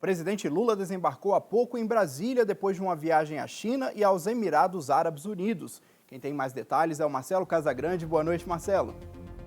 O presidente Lula desembarcou há pouco em Brasília depois de uma viagem à China e aos Emirados Árabes Unidos. Quem tem mais detalhes é o Marcelo Casagrande. Boa noite, Marcelo.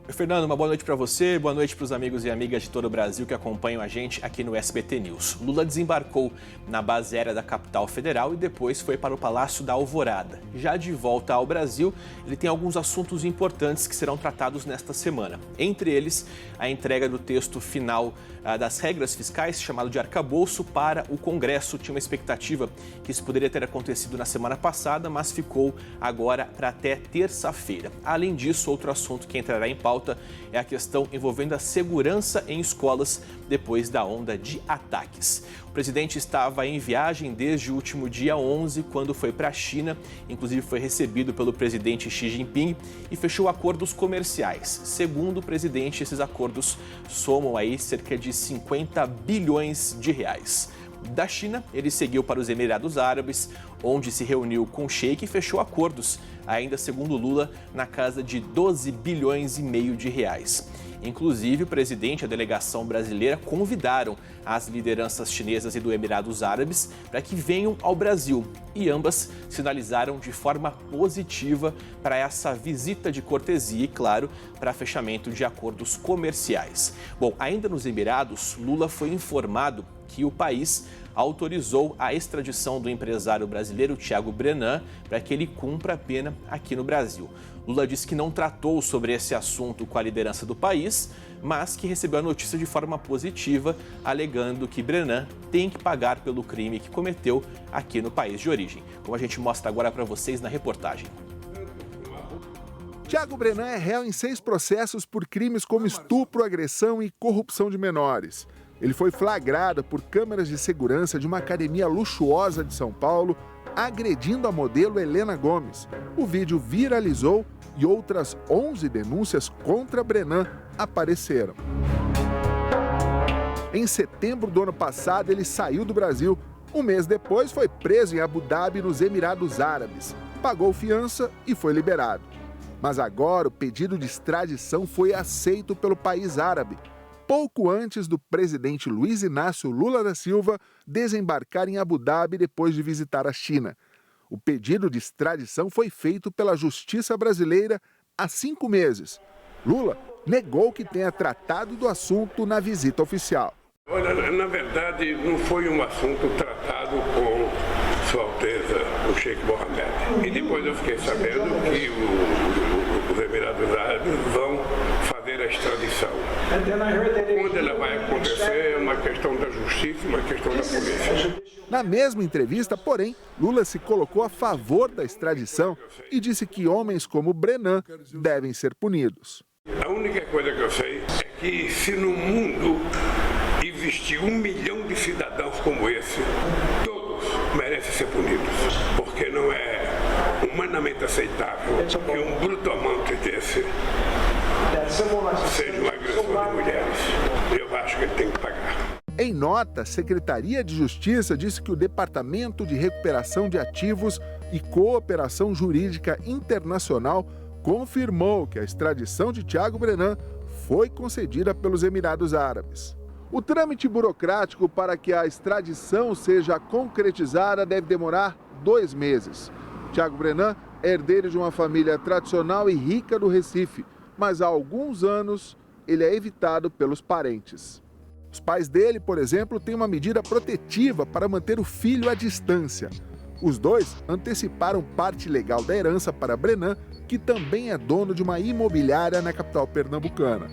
Fernando, uma boa noite para você, boa noite para os amigos e amigas de todo o Brasil que acompanham a gente aqui no SBT News. Lula desembarcou na base aérea da capital federal e depois foi para o Palácio da Alvorada. Já de volta ao Brasil, ele tem alguns assuntos importantes que serão tratados nesta semana. Entre eles, a entrega do texto final das regras fiscais, chamado de arcabouço, para o Congresso. Tinha uma expectativa que isso poderia ter acontecido na semana passada, mas ficou agora para até terça-feira. Além disso, outro assunto que entrará em pauta é a questão envolvendo a segurança em escolas depois da onda de ataques. O presidente estava em viagem desde o último dia 11, quando foi para a China, inclusive foi recebido pelo presidente Xi Jinping e fechou acordos comerciais. Segundo o presidente, esses acordos somam aí cerca de 50 bilhões de reais. Da China, ele seguiu para os Emirados Árabes, onde se reuniu com o Sheik e fechou acordos, ainda segundo Lula, na casa de 12 bilhões e meio de reais. Inclusive, o presidente e a delegação brasileira convidaram as lideranças chinesas e do Emirados Árabes para que venham ao Brasil. E ambas sinalizaram de forma positiva para essa visita de cortesia e, claro, para fechamento de acordos comerciais. Bom, ainda nos Emirados, Lula foi informado que o país autorizou a extradição do empresário brasileiro Thiago Brenan para que ele cumpra a pena aqui no Brasil. Lula disse que não tratou sobre esse assunto com a liderança do país, mas que recebeu a notícia de forma positiva, alegando que Brenan tem que pagar pelo crime que cometeu aqui no país de origem. Como a gente mostra agora para vocês na reportagem. Thiago Brenan é réu em 6 processos por crimes como estupro, agressão e corrupção de menores. Ele foi flagrado por câmeras de segurança de uma academia luxuosa de São Paulo, agredindo a modelo Helena Gomes. O vídeo viralizou e outras 11 denúncias contra Brenan apareceram. Em setembro do ano passado, ele saiu do Brasil. Um mês depois, foi preso em Abu Dhabi, nos Emirados Árabes. Pagou fiança e foi liberado. Mas agora o pedido de extradição foi aceito pelo país árabe, pouco antes do presidente Luiz Inácio Lula da Silva desembarcar em Abu Dhabi depois de visitar a China. O pedido de extradição foi feito pela Justiça brasileira há 5 meses. Lula negou que tenha tratado do assunto na visita oficial. Olha, na verdade, não foi um assunto tratado com Sua Alteza, o Sheik Mohammed. E depois eu fiquei sabendo que os Emirados Árabes vão fazer a extradição. Quando ela vai acontecer é uma questão da justiça, uma questão da polícia. Na mesma entrevista, porém, Lula se colocou a favor da extradição e disse que homens como Brenan devem ser punidos. A única coisa que eu sei é que se no mundo existir 1 milhão de cidadãos como esse, todos merecem ser punidos, porque não é humanamente aceitável que um brutamonte desse seja um agressor de mulheres. Eu acho que ele tem que pagar. Em nota, a Secretaria de Justiça disse que o Departamento de Recuperação de Ativos e Cooperação Jurídica Internacional confirmou que a extradição de Thiago Brenan foi concedida pelos Emirados Árabes. O trâmite burocrático para que a extradição seja concretizada deve demorar 2 meses. Thiago Brenan é herdeiro de uma família tradicional e rica do Recife, mas há alguns anos ele é evitado pelos parentes. Os pais dele, por exemplo, têm uma medida protetiva para manter o filho à distância. Os dois anteciparam parte legal da herança para Brenan, que também é dono de uma imobiliária na capital pernambucana.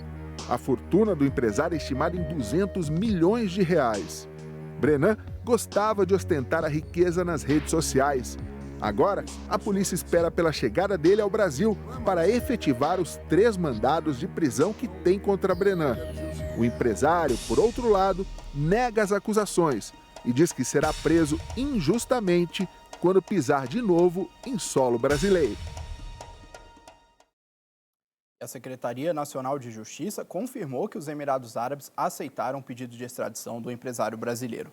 A fortuna do empresário é estimada em 200 milhões de reais. Brenan gostava de ostentar a riqueza nas redes sociais. Agora, a polícia espera pela chegada dele ao Brasil para efetivar os 3 mandados de prisão que tem contra Brenan. O empresário, por outro lado, nega as acusações e diz que será preso injustamente quando pisar de novo em solo brasileiro. A Secretaria Nacional de Justiça confirmou que os Emirados Árabes aceitaram o pedido de extradição do empresário brasileiro.